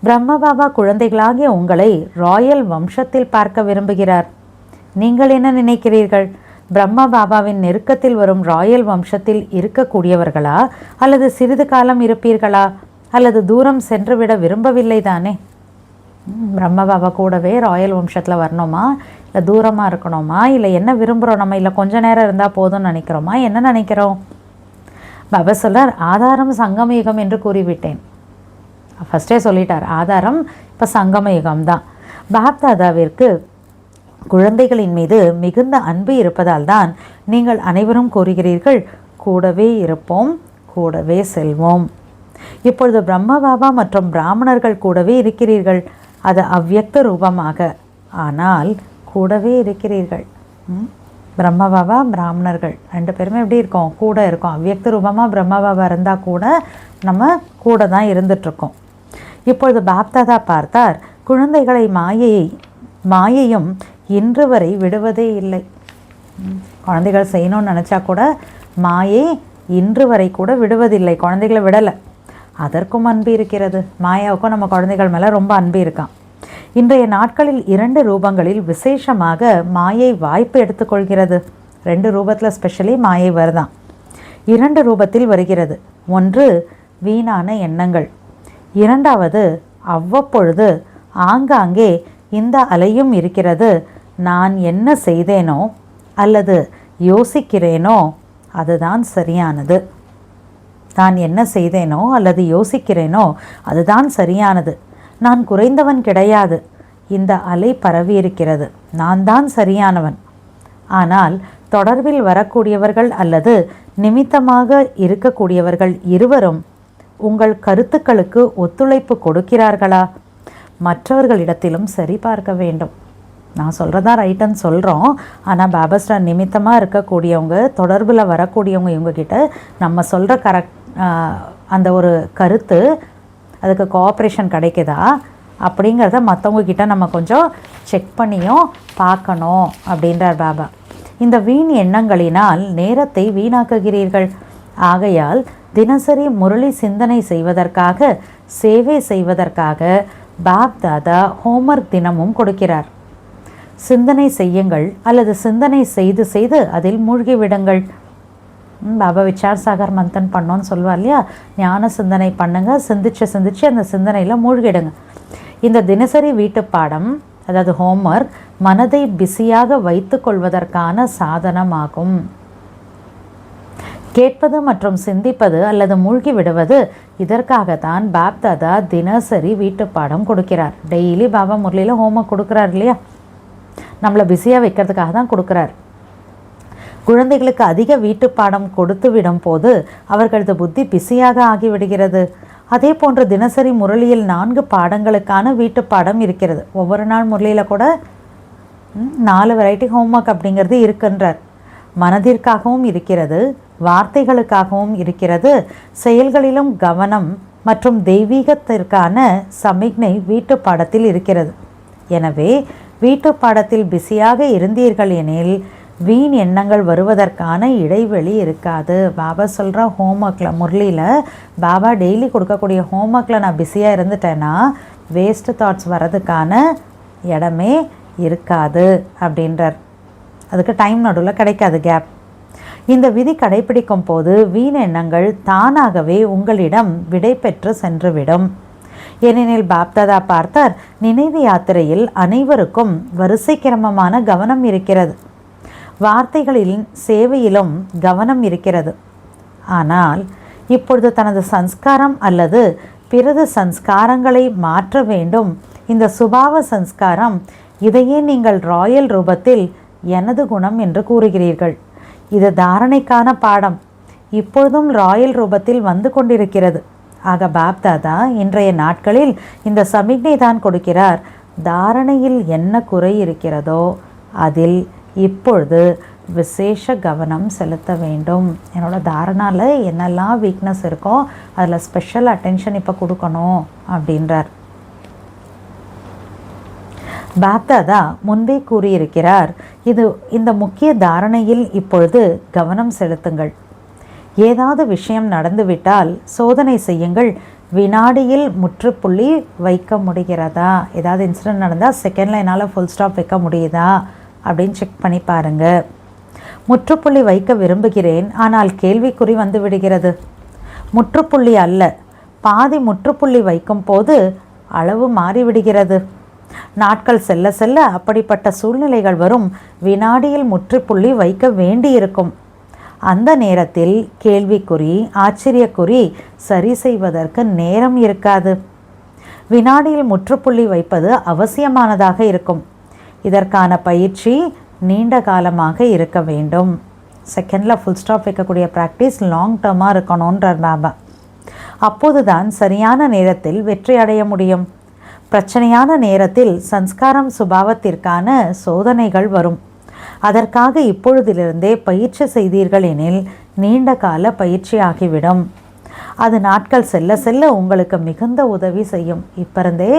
பிரம்ம பாபா குழந்தைகளாகிய உங்களை ராயல் வம்சத்தில் பார்க்க விரும்புகிறார். நீங்கள் என்ன நினைக்கிறீர்கள்? பிரம்ம பாபாவின் நெருக்கத்தில் வரும் ராயல் வம்சத்தில் இருக்கக்கூடியவர்களா, அல்லது சிறிது காலம் இருப்பீர்களா, அல்லது தூரம் சென்றுவிட விரும்பவில்லை தானே? பிரம்ம பாபா கூடவே ராயல் வம்சத்தில் வரணுமா, இல்லை தூரமாக இருக்கணுமா, இல்லை என்ன விரும்புகிறோம் நம்ம, இல்லை கொஞ்ச நேரம் இருந்தால் போதும்னு நினைக்கிறோமா, என்ன நினைக்கிறோம்? பாபா சொல்லார், ஆதாரம் சங்கம யுகம் என்று கூறிவிட்டேன். ஃபஸ்ட்டே சொல்லிட்டார், ஆதாரம் இப்போ சங்கம யுகம்தான். பாப்தாதாவிற்கு குழந்தைகளின் மீது மிகுந்த அன்பு இருப்பதால் தான் நீங்கள் அனைவரும் கூறுகிறீர்கள், கூடவே இருப்போம், கூடவே செல்வோம். இப்பொழுது பிரம்ம பாபா மற்றும் பிராமணர்கள் கூடவே இருக்கிறீர்கள், அது அவ்யக்த ரூபமாக, ஆனால் கூடவே இருக்கிறீர்கள். பிரம்ம பாபா பிராமணர்கள் 2 பேருமே எப்படி இருக்கோம்? கூட இருக்கோம். அவ்யக்த ரூபமாக பிரம்ம பாபா இருந்தால் கூட நம்ம கூட தான் இருந்துகிட்ருக்கோம். இப்பொழுது பாப்தாதா பார்த்தார், குழந்தைகளை மாயையும் இன்று வரை விடுவதே இல்லை. குழந்தைகள் செய்யணும்னு நினச்சா கூட மாயை இன்று வரை கூட விடுவதில்லை. குழந்தைகளை விடலை, அதற்கும் அன்பு இருக்கிறது. மாயாவுக்கும் நம்ம குழந்தைகள் மேலே ரொம்ப அன்பு இருக்கான். இன்றைய நாட்களில் 2 ரூபங்களில் விசேஷமாக மாயை வாய்ப்பு எடுத்துக்கொள்கிறது. 2 ரூபத்தில் ஸ்பெஷலி மாயை வருதான். 2 ரூபத்தில் வருகிறது. ஒன்று வீணான எண்ணங்கள், 2வது அவ்வப்பொழுது ஆங்காங்கே இந்த அலையும் இருக்கிறது. நான் என்ன செய்தேனோ அல்லது யோசிக்கிறேனோ அதுதான் சரியானது. நான் என்ன செய்தேனோ அல்லது யோசிக்கிறேனோ அதுதான் சரியானது. நான் குறைந்தவன் கிடையாது. இந்த அலை பரவியிருக்கிறது, நான் தான் சரியானவன். ஆனால் தொடர்பில் வரக்கூடியவர்கள் அல்லது நிமித்தமாக இருக்கக்கூடியவர்கள் இருவரும் உங்கள் கருத்துக்களுக்கு ஒத்துழைப்பு கொடுக்கிறார்களா? மற்றவர்களிடத்திலும் சரி பார்க்க வேண்டும். நான் சொல்கிறதா ரைட்டுன்னு சொல்கிறோம், ஆனால் பாபாஸ்டார் நிமித்தமாக இருக்கக்கூடியவங்க, தொடர்பில் வரக்கூடியவங்க, இவங்கக்கிட்ட நம்ம சொல்கிற அந்த ஒரு கருத்து அதுக்கு கோஆப்ரேஷன் கிடைக்குதா அப்படிங்கிறத மற்றவங்கக்கிட்ட நம்ம கொஞ்சம் செக் பண்ணியும் பார்க்கணும் அப்படின்றார் பாபா. இந்த வீண் எண்ணங்களினால் நேரத்தை வீணாக்குகிறீர்கள். ஆகையால் தினசரி முரளி சிந்தனை செய்வதற்காக, சேவை செய்வதற்காக பாப்தாதா ஹோம்ஒர்க் தினமும் கொடுக்கிறார். சிந்தனை செய்யுங்கள் அல்லது சிந்தனை செய்து செய்து அதில் மூழ்கிவிடுங்கள். பாபா விசார் சாகர் மந்தன் பண்ணோன்னு சொல்லுவா இல்லையா, ஞான சிந்தனை பண்ணுங்க, சிந்திச்சு அந்த சிந்தனையில் மூழ்கிடுங்க. இந்த தினசரி வீட்டு பாடம், அதாவது ஹோம்ஒர்க், மனதை பிஸியாக வைத்து கொள்வதற்கான சாதனமாகும். கேட்பது மற்றும் சிந்திப்பது அல்லது மூழ்கி விடுவது, இதற்காகத்தான் பாப்தாதா தினசரி வீட்டு பாடம் கொடுக்கிறார். டெய்லி பாபா முரளியில் ஹோம்ஒர்க் கொடுக்குறார் இல்லையா, நம்மளை பிஸியாக வைக்கிறதுக்காக தான் கொடுக்குறார். குழந்தைகளுக்கு அதிக வீட்டு பாடம் கொடுத்து விடும் போது அவர்களது புத்தி பிஸியாக ஆகிவிடுகிறது. அதே போன்று தினசரி முரளியில் 4 பாடங்களுக்கான வீட்டு பாடம் இருக்கிறது. ஒவ்வொரு நாள் முரளியில் கூட 4 வெரைட்டி ஹோம்ஒர்க் அப்படிங்கிறது இருக்கின்றார். மனதிற்காகவும் இருக்கிறது, வார்த்தைகளுக்காகவும் இருக்கிறது, செயல்களிலும் கவனம் மற்றும் தெய்வீகத்திற்கான சமிக்ஞை வீட்டு பாடத்தில் இருக்கிறது. எனவே வீட்டு பாடத்தில் பிஸியாக இருந்தீர்கள் எனில் வீண் எண்ணங்கள் வருவதற்கான இடைவெளி இருக்காது. பாபா சொல்கிற ஹோம்ஒர்க்கில், முரளியில் பாபா டெய்லி கொடுக்கக்கூடிய ஹோம்ஒர்க்கில் நான் பிஸியாக இருந்துட்டேன்னா வேஸ்ட்டு தாட்ஸ் வர்றதுக்கான இடமே இருக்காது அப்படின்றார். அதுக்கு டைம் நடுவில் கிடைக்காது, கேப். இந்த விதி கடைபிடிக்கும் போது வீண் எண்ணங்கள் தானாகவே உங்களிடம் விடை பெற்று சென்றுவிடும். ஏனெனில் பாப்தாதா பார்த்தார், நினைவு யாத்திரையில் அனைவருக்கும் வரிசை கிரமமான கவனம் இருக்கிறது. வார்த்தைகளில் சேவையிலும் கவனம் இருக்கிறது. ஆனால் இப்பொழுது தனது சன்ஸ்காரம் அல்லது பிறகு சன்ஸ்காரங்களை மாற்ற வேண்டும். இந்த சுபாவ சன்ஸ்காரம், இதையே நீங்கள் ராயல் ரூபத்தில் எனது குணம் என்று கூறுகிறீர்கள். இது தாரணைக்கான பாடம் இப்பொழுதும் ராயல் ரூபத்தில் வந்து கொண்டிருக்கிறது. ஆக பாப்தாதா இன்றைய நாட்களில் இந்த சமிக்ஞை தான் கொடுக்கிறார். தாரணையில் என்ன குறை இருக்கிறதோ அதில் இப்பொழுது விசேஷ கவனம் செலுத்த வேண்டும். என்னோட தாரணாவில் என்னெல்லாம் வீக்னஸ் இருக்கோ அதில் ஸ்பெஷல் அட்டென்ஷன் இப்போ கொடுக்கணும் அப்படின்றார். பாப்தாதா முன்பே கூறியிருக்கிறார், இந்த முக்கிய தாரணையில் இப்பொழுது கவனம் செலுத்துங்கள். ஏதாவது விஷயம் நடந்துவிட்டால் சோதனை செய்யுங்கள். வினாடியில் முற்றுப்புள்ளி வைக்க முடிகிறதா? ஏதாவது இன்சிடென்ட் நடந்தால் செகண்டில் என்னால் ஃபுல் ஸ்டாப் வைக்க முடியுதா அப்படின்னு செக் பண்ணி பாருங்கள். முற்றுப்புள்ளி வைக்க விரும்புகிறேன், ஆனால் கேள்விக்குறி வந்து விடுகிறது. முற்றுப்புள்ளி அல்ல, பாதி முற்றுப்புள்ளி வைக்கும் போது அளவு மாறிவிடுகிறது. நாட்கள் செல்ல செல்ல அப்படிப்பட்ட சூழ்நிலைகள் வரும். வினாடியில் முற்றுப்புள்ளி வைக்க வேண்டியிருக்கும். அந்த நேரத்தில் கேள்விக்குறி, ஆச்சரியக்குறி சரி செய்வதற்கு நேரம் இருக்காது. வினாடியில் முற்றுப்புள்ளி வைப்பது அவசியமானதாக இருக்கும். இதற்கான பயிற்சி நீண்ட காலமாக இருக்க வேண்டும். செகண்டில் ஃபுல் ஸ்டாப் வைக்கக்கூடிய ப்ராக்டிஸ் லாங் டேர்மாக இருக்கணுன்றார் பாபா. அப்போது தான் சரியான நேரத்தில் வெற்றி அடைய முடியும். பிரச்சனையான நேரத்தில் சன்ஸ்காரம் சுபாவத்திற்கான சோதனைகள் வரும். அதற்காக இப்பொழுதிலிருந்தே பயிற்சி செய்தீர்கள் எனில் நீண்ட கால பயிற்சி ஆகிவிடும். அது நாட்கள் செல்ல செல்ல உங்களுக்கு மிகுந்த உதவி செய்யும். இப்போ இருந்தே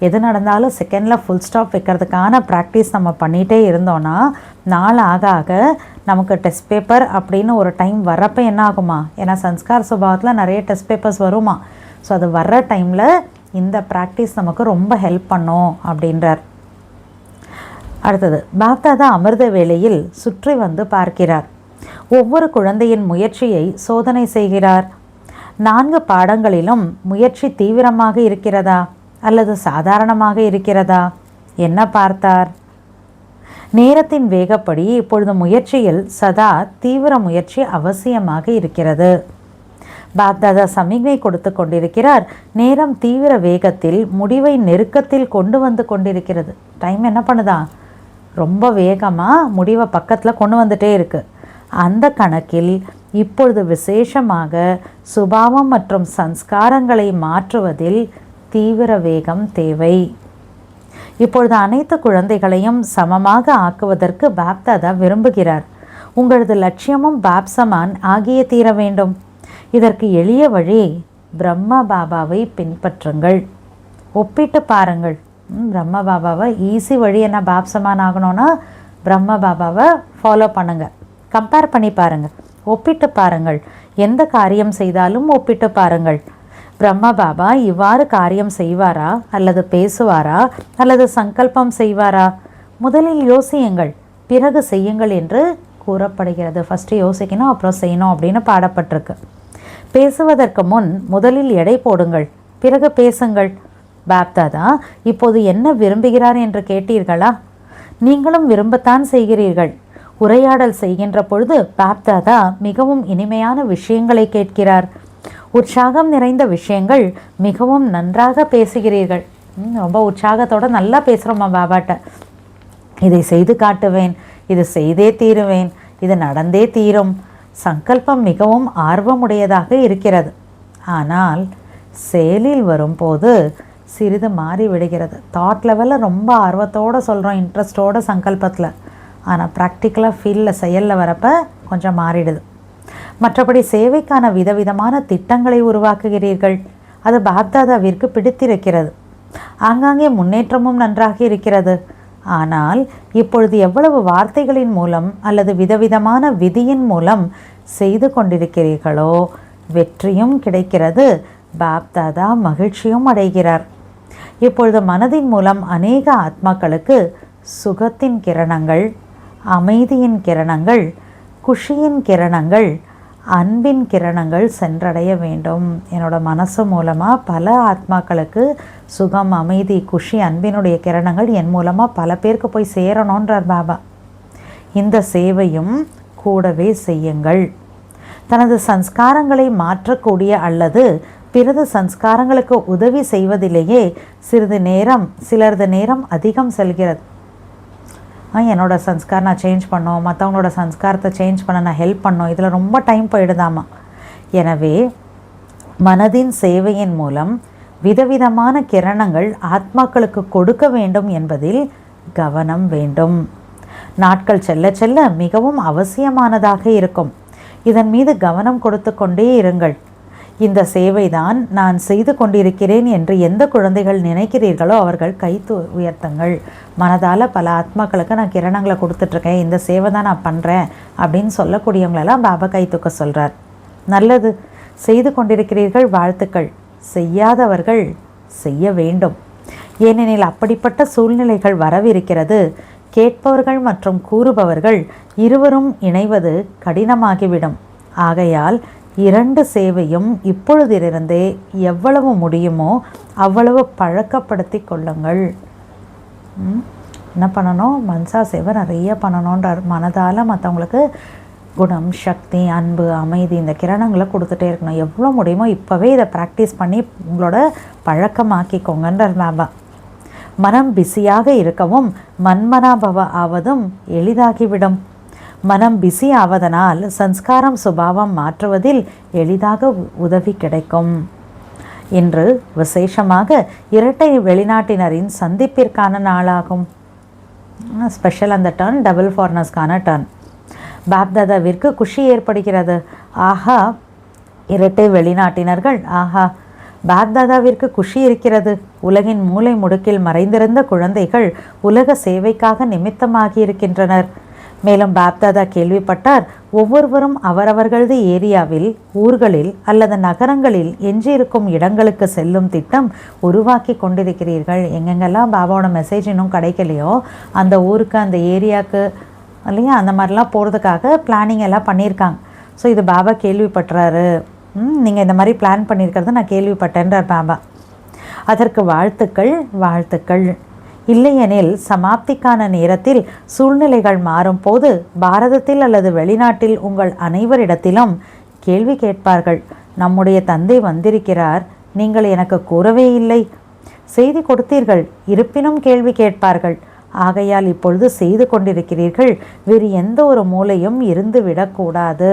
எது நடந்தாலும் செகண்டில் ஃபுல் ஸ்டாப் வைக்கிறதுக்கான ப்ராக்டிஸ் நம்ம பண்ணிகிட்டே இருந்தோன்னா நாள் ஆக ஆக நமக்கு டெஸ்ட் பேப்பர் அப்படின்னு ஒரு டைம் வர்றப்போ என்ன ஆகுமா? ஏன்னா சன்ஸ்கார் சுபாவத்தில் நிறைய டெஸ்ட் பேப்பர்ஸ் வருமா. ஸோ அது வர்ற டைமில் இந்த ப்ராக்டிஸ் நமக்கு ரொம்ப ஹெல்ப் பண்ணும் அப்படின்றார். அடுத்தது, பாப்தாதா அமிர்த வேளையில் சுற்றி வந்து பார்க்கிறார். ஒவ்வொரு குழந்தையின் முயற்சியை சோதனை செய்கிறார். 4 பாடங்களிலும் முயற்சி தீவிரமாக இருக்கிறதா அல்லது சாதாரணமாக இருக்கிறதா? என்ன பார்த்தார்? நேரத்தின் வேகப்படி இப்பொழுது முயற்சியில் சதா தீவிர முயற்சி அவசியமாக இருக்கிறது. பாப்தாதா சமிக்ஞை கொடுத்து கொண்டிருக்கிறார். நேரம் தீவிர வேகத்தில் முடிவை நெருக்கத்தில் கொண்டு வந்து கொண்டிருக்கிறது. டைம் என்ன பண்ணுதா? ரொம்ப வேகமாக முடிவை பக்கத்தில் கொண்டு வந்துட்டே இருக்குது. அந்த கணக்கில் இப்பொழுது விசேஷமாக சுபாவம் மற்றும் சன்ஸ்காரங்களை மாற்றுவதில் தீவிர வேகம் தேவை. இப்பொழுது அனைத்து குழந்தைகளையும் சமமாக ஆக்குவதற்கு பாப்தாதா விரும்புகிறார். உங்களது லட்சியமும் பாப்சமான் ஆகிய தீர வேண்டும். இதற்கு எளிய வழி பிரம்மா பாபாவை பின்பற்றுங்கள். ஒப்பிட்டு பாருங்கள். பிரம்மா பாபாவை ஈஸி வழி என்ன பாப்சமான் ஆகணும்னா பிரம்மா பாபாவை ஃபாலோ பண்ணுங்கள். கம்பேர் பண்ணி பாருங்கள், ஒப்பிட்டு பாருங்கள். எந்த காரியம் செய்தாலும் ஒப்பிட்டு பாருங்கள். பிரம்மா பாபா இவ்வாறு காரியம் செய்வாரா அல்லது பேசுவாரா அல்லது சங்கல்பம் செய்வாரா? முதலில் யோசியுங்கள், பிறகு செய்யுங்கள் என்று கூறப்படுகிறது. ஃபஸ்ட்டு யோசிக்கணும், அப்புறம் செய்யணும் அப்படின்னு பாடப்பட்டிருக்கு. பேசுவதற்கு முன் முதலில் எடை போடுங்கள், பிறகு பேசுங்கள். பாப்தாதா இப்போது என்ன விரும்புகிறார் என்று கேட்டீர்களா? நீங்களும் விரும்பத்தான் செய்கிறீர்கள். உரையாடல் செய்கின்ற பொழுது பாப்தாதா மிகவும் இனிமையான விஷயங்களை கேட்கிறார். உற்சாகம் நிறைந்த விஷயங்கள். மிகவும் நன்றாக பேசுகிறீர்கள். ரொம்ப உற்சாகத்தோடு நல்லா பேசுகிறோம்மா பாபாட்ட. இதை செய்து காட்டுவேன், இது செய்தே தீருவேன், இது நடந்தே தீரும். சங்கல்பம் மிகவும் ஆர்வமுடையதாக இருக்கிறது. ஆனால் செயலில் வரும்போது சிறிது மாறி விடுகிறது. தாட் லெவலில் ரொம்ப ஆர்வத்தோடு சொல்கிறோம், இன்ட்ரெஸ்டோட சங்கல்பத்தில். ஆனால் ப்ராக்டிக்கலாக ஃபீல்டில் செயலில் வரப்போ கொஞ்சம் மாறிடுது. மற்றபடி சேவைக்கான விதவிதமான திட்டங்களை உருவாக்குகிறீர்கள். அது பாப்தாதாவிற்கு பிடித்திருக்கிறது. ஆங்காங்கே முன்னேற்றமும் நன்றாக இருக்கிறது. ஆனால் இப்பொழுது எவ்வளவு வார்த்தைகளின் மூலம் அல்லது விதவிதமான விதியின் மூலம் செய்து கொண்டிருக்கிறீர்களோ வெற்றியும் கிடைக்கிறது, பாப்தாதா மகிழ்ச்சியும் அடைகிறார். இப்பொழுது மனதின் மூலம் அநேக ஆத்மாக்களுக்கு சுகத்தின் கிரணங்கள், அமைதியின் கிரணங்கள், குஷியின் கிரணங்கள், அன்பின் கிரணங்கள் சென்றடைய வேண்டும். என்னோட மனசு மூலமாக பல ஆத்மாக்களுக்கு சுகம், அமைதி, குஷி, அன்பினுடைய கிரணங்கள் என் மூலமாக பல பேருக்கு போய் சேரணுன்றார் பாபா. இந்த சேவையும் கூடவே செய்யுங்கள். தனது சன்ஸ்காரங்களை மாற்றக்கூடிய அல்லது பிறகு சன்ஸ்காரங்களுக்கு உதவி செய்வதிலேயே சிலரது நேரம் அதிகம் செல்கிறது. என்னோடய சன்ஸ்கார் நான் சேஞ்ச் பண்ணோம், மற்றவங்களோட சன்ஸ்காரத்தை சேஞ்ச் பண்ண நான் ஹெல்ப் பண்ணோம், இதில் ரொம்ப டைம் போயிடுதாமா. எனவே மனதின் சேவையின் மூலம் விதவிதமான கிரணங்கள் ஆத்மாக்களுக்கு கொடுக்க வேண்டும் என்பதில் கவனம் வேண்டும். நாட்கள் செல்ல செல்ல மிகவும் அவசியமானதாக இருக்கும். இதன் மீது கவனம் கொடுத்து கொண்டே இருங்கள். இந்த சேவைதான் நான் செய்து கொண்டிருக்கிறேன் என்று எந்த குழந்தைகள் நினைக்கிறீர்களோ அவர்கள் கை உயர்த்துங்கள். மனதால் பல ஆத்மாக்களுக்கு நான் கிரணங்களை கொடுத்துட்ருக்கேன், இந்த சேவை தான் நான் பண்ணுறேன் அப்படின்னு சொல்லக்கூடியவங்களெல்லாம் பாபா கை தூக்க சொல்கிறார். நல்லது, செய்து கொண்டிருக்கிறீர்கள், வாழ்த்துக்கள். செய்யாதவர்கள் செய்ய வேண்டும். ஏனெனில் அப்படிப்பட்ட சூழ்நிலைகள் வரவிருக்கிறது. கேட்பவர்கள் மற்றும் கூறுபவர்கள் இருவரும் இணைவது கடினமாகிவிடும். ஆகையால் 2 சேவையும் இப்பொழுதிலிருந்தே எவ்வளவு முடியுமோ அவ்வளவு பழக்கப்படுத்தி கொள்ளுங்கள். என்ன பண்ணணும்? மனசா சேவை நிறைய பண்ணணுன்றார். மனதால் மற்றவங்களுக்கு குணம், சக்தி, அன்பு, அமைதி இந்த கிரணங்களை கொடுத்துட்டே இருக்கணும். எவ்வளோ முடியுமோ இப்போவே இதை ப்ராக்டிஸ் பண்ணி உங்களோட பழக்கமாக்கிக்கோங்கன்றார் பாபா. மனம் பிஸியாக இருக்கவும் மன்மனாபவ ஆவதும் எளிதாகிவிடும். மனம் பிஸி ஆவதனால் சன்ஸ்காரம் சுபாவம் மாற்றுவதில் எளிதாக உதவி கிடைக்கும். இன்று விசேஷமாக இரட்டை வெளிநாட்டினரின் சந்திப்பிற்கான நாளாகும். ஸ்பெஷல் அந்த டர்ன் டபுள் ஃபாரினர்ஸ்க்கான டர்ன். பாப்தாதாவிற்கு குஷி ஏற்படுகிறது. ஆஹா, இரட்டை வெளிநாட்டினர்கள், ஆஹா, பாப்தாதாவிற்கு குஷி இருக்கிறது. உலகின் மூலை முடுக்கில் மறைந்திருந்த குழந்தைகள் உலக சேவைக்காக நிமித்தமாகி இருக்கின்றனர். மேலும் பாப்தாதா கேள்விப்பட்டார், ஒவ்வொருவரும் அவரவர்களது ஏரியாவில், ஊர்களில் அல்லது நகரங்களில் எஞ்சியிருக்கும் இடங்களுக்கு செல்லும் திட்டம் உருவாக்கி கொண்டிருக்கிறீர்கள். எங்கெங்கெல்லாம் பாபாவோட மெசேஜ் இன்னும் கிடைக்கலையோ அந்த ஊருக்கு, அந்த ஏரியாவுக்கு இல்லையா, அந்த மாதிரிலாம் போகிறதுக்காக பிளானிங் எல்லாம் பண்ணியிருக்காங்க. ஸோ இது பாபா கேள்விப்பட்டுறாரு. நீங்கள் இந்த மாதிரி பிளான் பண்ணியிருக்கிறத நான் கேள்விப்பட்டேன்றார் பாபா. அதற்கு வாழ்த்துக்கள், வாழ்த்துக்கள். இல்லையெனில் சமாப்திக்கான நேரத்தில் சூழ்நிலைகள் மாறும்போது பாரதத்தில் அல்லது வெளிநாட்டில் உங்கள் அனைவரிடத்திலும் கேள்வி கேட்பார்கள். நம்முடைய தந்தை வந்திருக்கிறார், நீங்கள் எனக்கு கூறவே இல்லை. செய்தி கொடுத்தீர்கள், இருப்பினும் கேள்வி கேட்பார்கள். ஆகையால் இப்பொழுது செய்து கொண்டிருக்கிறீர்கள், வேறு எந்த ஒரு மூலையும் இருந்து விடக்கூடாது.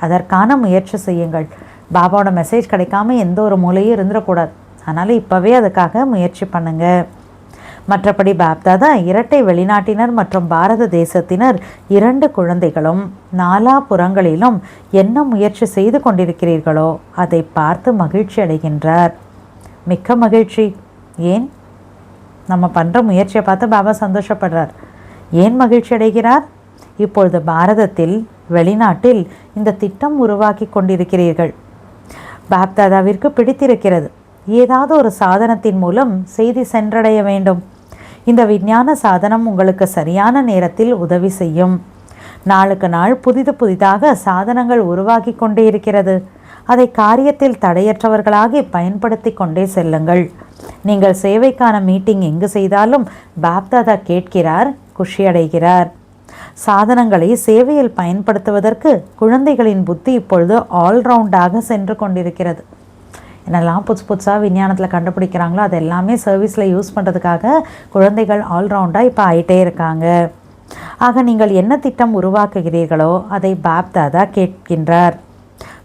அதற்கான முயற்சி செய்யுங்கள். பாபாவோட மெசேஜ் கிடைக்காம எந்த ஒரு மூலையும் இருந்துடக்கூடாது. அதனால் இப்போவே அதுக்காக முயற்சி பண்ணுங்கள். மற்றபடி பாப்தாதா இரட்டை வெளிநாட்டினர் மற்றும் பாரத தேசத்தினர் 2 குழந்தைகளும் நாலாபுறங்களிலும் என்ன முயற்சி செய்து கொண்டிருக்கிறீர்களோ அதை பார்த்து மகிழ்ச்சி அடைகின்றார். மிக்க மகிழ்ச்சி. ஏன்? நம்ம பண்ணுற முயற்சியை பார்த்து பாபா சந்தோஷப்படுறார். ஏன் மகிழ்ச்சி அடைகிறார்? இப்பொழுது பாரதத்தில், வெளிநாட்டில் இந்த திட்டம் உருவாக்கி கொண்டிருக்கிறீர்கள். பாப்தாதாவிற்கு பிடித்திருக்கிறது. ஏதாவது ஒரு சாதனத்தின் மூலம் செய்தி சென்றடைய வேண்டும். இந்த விஞ்ஞான சாதனம் உங்களுக்கு சரியான நேரத்தில் உதவி செய்யும். நாளுக்கு நாள் புதிதாக சாதனங்கள் உருவாகி கொண்டே இருக்கிறது. அதை காரியத்தில் தடையற்றவர்களாகி பயன்படுத்தி கொண்டே செல்லுங்கள். நீங்கள் சேவைக்கான மீட்டிங் எங்கு செய்தாலும் பாப்தாதா கேட்கிறார், குஷியடைகிறார். சாதனங்களை சேவையில் பயன்படுத்துவதற்கு குழந்தைகளின் புத்தி இப்பொழுது ஆல்ரவுண்டாக சென்று கொண்டிருக்கிறது. என்னெல்லாம் புதுசாக விஞ்ஞானத்தில் கண்டுபிடிக்கிறாங்களோ அது எல்லாமே சர்வீஸில் யூஸ் பண்ணுறதுக்காக குழந்தைகள் ஆல்ரவுண்டாக இப்போ ஆகிட்டே இருக்காங்க. ஆக நீங்கள் என்ன திட்டம் உருவாக்குகிறீர்களோ அதை பாப்தாதா கேட்கின்றார்,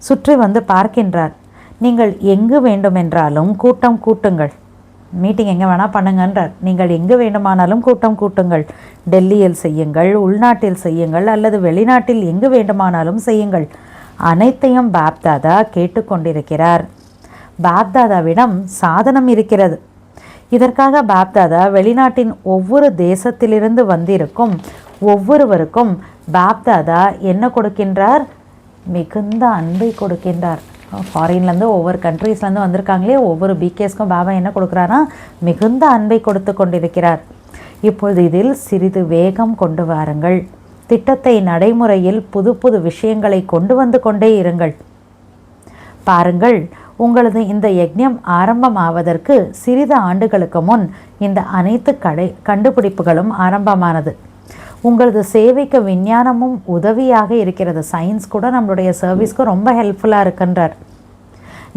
சுற்றி வந்து பார்க்கின்றார். நீங்கள் எங்கு வேண்டுமென்றாலும் கூட்டம் கூட்டுங்கள். மீட்டிங் எங்கே வேணால் பண்ணுங்கன்றார். நீங்கள் எங்கு வேண்டுமானாலும் கூட்டம் கூட்டுங்கள். டெல்லியில் செய்யுங்கள், உள்நாட்டில் செய்யுங்கள், அல்லது வெளிநாட்டில் எங்கு வேண்டுமானாலும் செய்யுங்கள். அனைத்தையும் பாப்தாதா கேட்டுக்கொண்டிருக்கிறார். பாப்தாதாவிடம் சாதனம் இருக்கிறது. இதற்காக பாப்தாதா வெளிநாட்டின் ஒவ்வொரு தேசத்திலிருந்து வந்திருக்கும் ஒவ்வொருவருக்கும் பாப்தாதா என்ன கொடுக்கின்றார்? மிகுந்த அன்பை கொடுக்கின்றார். ஃபாரின்லேருந்து ஒவ்வொரு கண்ட்ரீஸ்லேருந்து வந்திருக்காங்களே, ஒவ்வொரு பிகேஸ்க்கும் பாபா என்ன கொடுக்குறாரா? மிகுந்த அன்பை கொடுத்து கொண்டிருக்கிறார். இப்பொழுது இதில் சிறிது வேகம் கொண்டு வாருங்கள். திட்டத்தை நடைமுறையில் புது புது விஷயங்களை கொண்டு வந்து கொண்டே இருங்கள். பாருங்கள், உங்களது இந்த யஜ்ஞம் ஆரம்பமாவதற்கு சிறிது ஆண்டுகளுக்கு முன் இந்த அனைத்து கண்டுபிடிப்புகளும் ஆரம்பமானது. உங்களது சேவைக்கு விஞ்ஞானமும் உதவியாக இருக்கிறது. சயின்ஸ் கூட நம்மளுடைய சர்வீஸ்க்கு ரொம்ப ஹெல்ப்ஃபுல்லாக இருக்கின்றார்.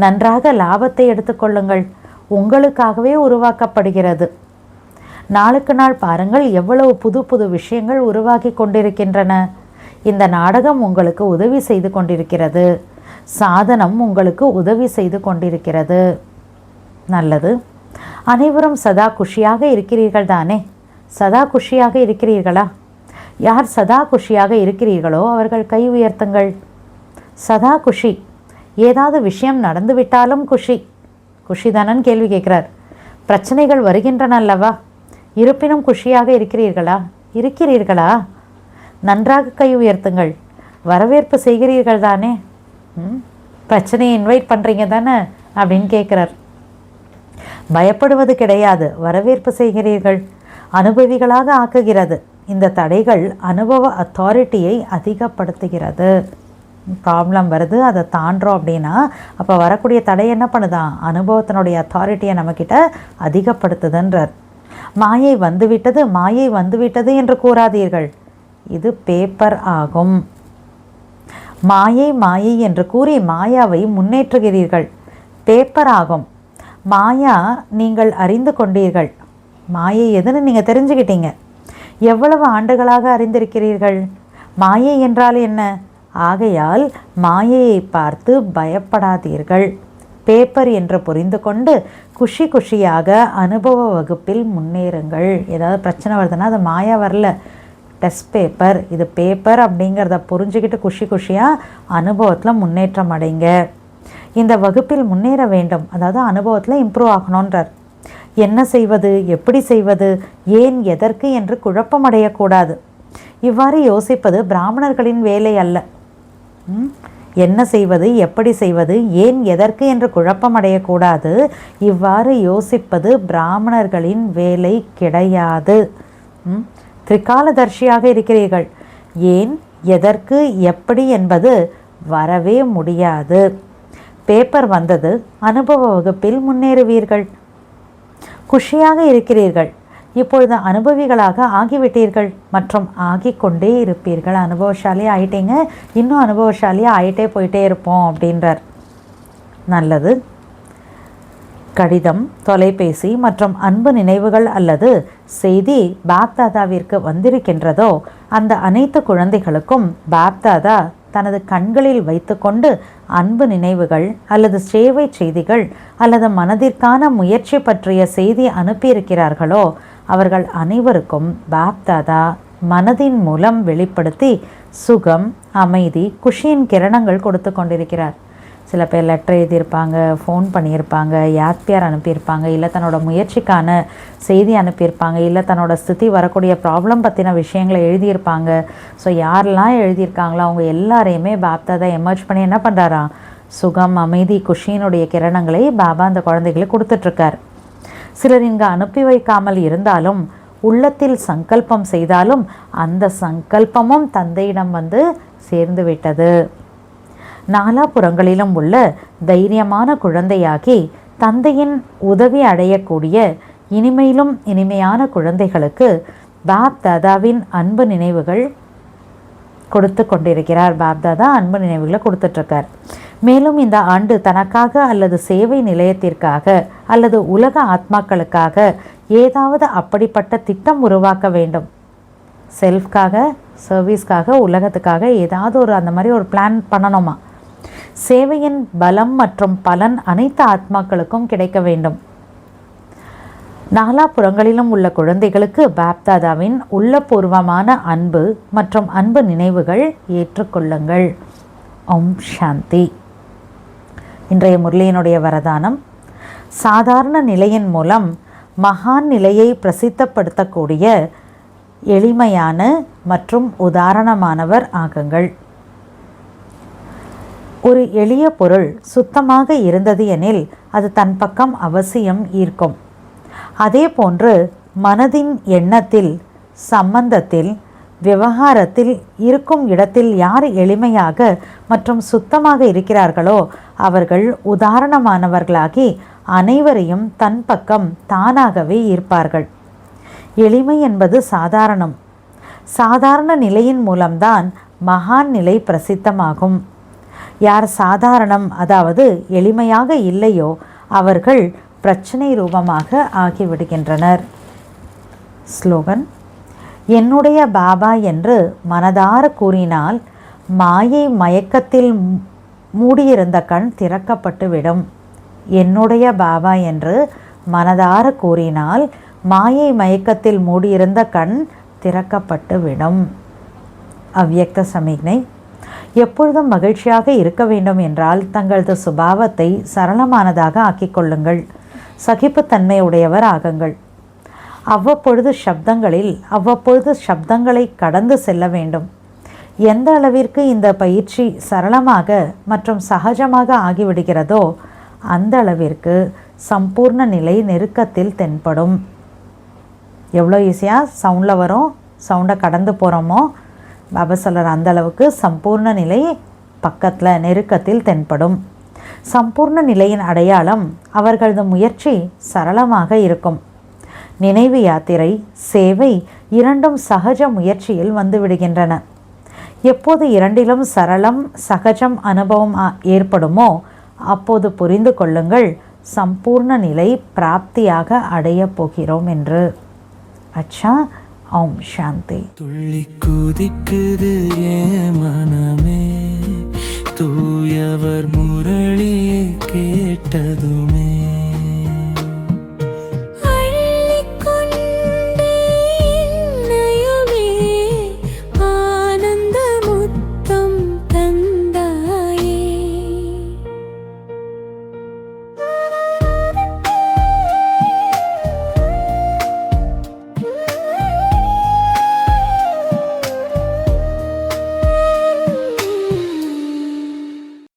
நன்றாக லாபத்தை எடுத்துக்கொள்ளுங்கள். உங்களுக்காகவே உருவாக்கப்படுகிறது. நாளுக்கு நாள் பாருங்கள், எவ்வளவு புது புது விஷயங்கள் உருவாக்கி கொண்டிருக்கின்றன. இந்த நாடகம் உங்களுக்கு உதவி செய்து கொண்டிருக்கிறது. சாதனம் உங்களுக்கு உதவி செய்து கொண்டிருக்கிறது. நல்லது. அனைவரும் சதா குஷியாக இருக்கிறீர்கள் தானே? சதா குஷியாக இருக்கிறீர்களா? யார் சதா குஷியாக இருக்கிறீர்களோ அவர்கள் கை உயர்த்துங்கள். சதா குஷி. ஏதாவது விஷயம் நடந்துவிட்டாலும் குஷி. குஷிதானன் கேள்வி கேட்கிறார். பிரச்சனைகள் வருகின்றன அல்லவா? இருப்பினும் குஷியாக இருக்கிறீர்களா? இருக்கிறீர்களா? நன்றாக கை உயர்த்துங்கள். வரவேற்பு செய்கிறீர்கள் தானே? பிரச்சனையை இன்வைட் பண்ணுறீங்க தானே அப்படின்னு கேட்குறார். பயப்படுவது கிடையாது, வரவேற்பு செய்கிறீர்கள். அனுபவிகளாக ஆக்குகிறது. இந்த தடைகள் அனுபவ அத்தாரிட்டியை அதிகப்படுத்துகிறது. ப்ராப்ளம் வருது, அதை தாண்டோம் அப்படின்னா அப்போ வரக்கூடிய தடை என்ன பண்ணுதான்? அனுபவத்தினுடைய அத்தாரிட்டியை நம்மக்கிட்ட அதிகப்படுத்துதுன்றார். மாயை வந்துவிட்டது, மாயை வந்துவிட்டது என்று கூறாதீர்கள். இது பேப்பர் ஆகும். மாயை மாயை என்று கூறி மாயாவை முன்னேற்றுகிறீர்கள். பேப்பர் ஆகும். மாயா நீங்கள் அறிந்து கொண்டீர்கள். மாயை எதுன்னு நீங்கள் தெரிஞ்சுக்கிட்டீங்க. எவ்வளவு ஆண்டுகளாக அறிந்திருக்கிறீர்கள்? மாயை என்றால் என்ன? ஆகையால் மாயையை பார்த்து பயப்படாதீர்கள். பேப்பர் என்று புரிந்து கொண்டு குஷி குஷியாக அனுபவ வகுப்பில் முன்னேறுங்கள். ஏதாவது பிரச்சனை வருதுன்னா அது மாயா வரல, டெஸ்ட் பேப்பர். இது பேப்பர் அப்படிங்கிறத புரிஞ்சுக்கிட்டு குஷி குஷியாக அனுபவத்தில் முன்னேற்றம் அடைங்க. இந்த வகுப்பில் முன்னேற வேண்டும், அதாவது அனுபவத்தில் இம்ப்ரூவ் ஆகணுன்றார். என்ன செய்வது, எப்படி செய்வது, ஏன் எதற்கு என்று குழப்பமடையக்கூடாது. இவ்வாறு யோசிப்பது பிராமணர்களின் வேலை அல்ல. என்ன செய்வது, எப்படி செய்வது, ஏன் எதற்கு என்று குழப்பமடையக்கூடாது. இவ்வாறு யோசிப்பது பிராமணர்களின் வேலை கிடையாது. திரிகாலதர்ஷியாக இருக்கிறீர்கள். ஏன் எதற்கு எப்படி என்பது வரவே முடியாது. பேப்பர் வந்தது, அனுபவ வகுப்பில் முன்னேறுவீர்கள். குஷியாக இருக்கிறீர்கள். இப்பொழுது அனுபவிகளாக ஆகிவிட்டீர்கள் மற்றும் ஆகிக்கொண்டே இருப்பீர்கள். அனுபவசாலியாக ஆயிட்டீங்க, இன்னும் அனுபவசாலியாக ஆகிட்டே போயிட்டே இருப்போம் அப்படின்றார். நல்லது. கடிதம், தொலைபேசி மற்றும் அன்பு நினைவுகள் அல்லது செய்தி பாப்தாதாவிற்கு வந்திருக்கின்றதோ அந்த அனைத்து குழந்தைகளுக்கும் பாப்தாதா தனது கண்களில் வைத்துக்கொண்டு அன்பு நினைவுகள் அல்லது சேவை செய்திகள் அல்லது மனதிற்கான முயற்சி பற்றிய செய்தி அனுப்பியிருக்கிறார்களோ அவர்கள் அனைவருக்கும் பாப்தாதா மனதின் மூலம் வெளிப்படுத்தி சுகம், அமைதி, குஷியின் கிரணங்கள் கொடுத்து கொண்டிருக்கிறார். சில பேர் லெட்டர் எழுதியிருப்பாங்க, ஃபோன் பண்ணியிருப்பாங்க, யாத்யார் அனுப்பியிருப்பாங்க, இல்லை தன்னோட முயற்சிக்கான செய்தி அனுப்பியிருப்பாங்க, இல்லை தன்னோட ஸ்திதி வரக்கூடிய ப்ராப்ளம் பற்றின விஷயங்களை எழுதியிருப்பாங்க. ஸோ யாரெல்லாம் எழுதியிருக்காங்களோ அவங்க எல்லாரையுமே பாப்தாதா எமர்ஜ் பண்ணி என்ன பண்ணுறாராம்? சுகம், அமைதி, குஷியினுடைய கிரணங்களை பாபா அந்த குழந்தைகளுக்கு கொடுத்துட்ருக்கார். சிலர் இங்கே அனுப்பி வைக்காமல் இருந்தாலும் உள்ளத்தில் சங்கல்பம் செய்தாலும் அந்த சங்கல்பமும் தந்தையிடம் வந்து சேர்ந்து விட்டது. நாலாபுறங்களிலும் உள்ள தைரியமான குழந்தையாகி தந்தையின் உதவி அடையக்கூடிய இனிமையிலும் இனிமையான குழந்தைகளுக்கு பாப்தாதாவின் அன்பு நினைவுகள் கொடுத்து கொண்டிருக்கிறார். பாப்தாதா அன்பு நினைவுகளை கொடுத்துட்ருக்கார். மேலும் இந்த ஆண்டு தனக்காக அல்லது சேவை நிலையத்திற்காக அல்லது உலக ஆத்மாக்களுக்காக ஏதாவது அப்படிப்பட்ட திட்டம் உருவாக்க வேண்டும். செல்ஃப்காக, சர்வீஸ்க்காக, உலகத்துக்காக ஏதாவது ஒரு அந்த மாதிரி ஒரு பிளான் பண்ணணுமா? சேவையின் பலம் மற்றும் பலன் அனைத்து ஆத்மாக்களுக்கும் கிடைக்க வேண்டும். நாலாபுறங்களிலும் உள்ள குழந்தைகளுக்கு பாப்தாதாவின் உள்ளபூர்வமான அன்பு மற்றும் அன்பு நினைவுகள் ஏற்றுக்கொள்ளுங்கள். ஓம் சாந்தி. இன்றைய முரளியினுடைய வரதானம்: சாதாரண நிலையின் மூலம் மகான் நிலையை பிரசித்தப்படுத்தக்கூடிய எளிமையான மற்றும் உதாரணமானவர் ஆகுங்கள். ஒரு எளிய பொருள் சுத்தமாக இருந்தது எனில் அது தன் பக்கம் அவசியம் ஈர்க்கும். அதே போன்று மனதின் எண்ணத்தில், சம்பந்தத்தில் விவகாரத்தில் இருக்கும் இடத்தில் யார் எளிமையாக மற்றும் சுத்தமாக இருக்கிறார்களோ அவர்கள் உதாரணமானவர்களாகி அனைவரையும் தன் பக்கம் தானாகவே ஈர்ப்பார்கள். எளிமை என்பது சாதாரணம். சாதாரண நிலையின் மூலம்தான் மகான் நிலை பிரசித்தமாகும். யார் சாதாரணம், அதாவது எளிமையாக இல்லையோ அவர்கள் பிரச்சனை ரூபமாக ஆகிவிடுகின்றனர். ஸ்லோகன்: என்னுடைய பாபா என்று மனதார கூறினால் மாயை மயக்கத்தில் மூடியிருந்த கண் திறக்கப்பட்டுவிடும். என்னுடைய பாபா என்று மனதார கூறினால் மாயை மயக்கத்தில் மூடியிருந்த கண் திறக்கப்பட்டுவிடும். அவ்யக்த சமிக்ஞை: எப்பொழுதும் மகிழ்ச்சியாக இருக்க வேண்டும் என்றால் தங்களது சுபாவத்தை சரளமானதாக ஆக்கிக்கொள்ளுங்கள். சகிப்புத்தன்மை உடையவர் ஆகுங்கள். அவ்வப்பொழுது சப்தங்களை கடந்து செல்ல வேண்டும். எந்த அளவிற்கு இந்த பயிற்சி சரளமாக மற்றும் சகஜமாக ஆகிவிடுகிறதோ அந்த அளவிற்கு சம்பூர்ண நிலை நெருக்கத்தில் தென்படும். எவ்வளோ ஈஸியாக சவுண்டில் வரும், சவுண்டை கடந்து போகிறோமோ பாபா சொல்கிற அந்த அளவுக்கு சம்பூர்ண நிலை பக்கத்தில் நெருக்கத்தில் தென்படும். சம்பூர்ண நிலையின் அடையாளம் அவர்களது முயற்சி சரளமாக இருக்கும். நினைவு யாத்திரை, சேவை இரண்டும் சகஜ முயற்சியில் வந்துவிடுகின்றன. எப்போது இரண்டிலும் சரளம் சகஜம் அனுபவம் ஏற்படுமோ அப்போது புரிந்து கொள்ளுங்கள் சம்பூர்ண நிலை பிராப்தியாக அடையப் போகிறோம் என்று. அச்சா, ஓம் சாந்தி. துள்ளி குதிக்குது ஏன் மனமே, தூயவர் முரளியை கேட்டதுமே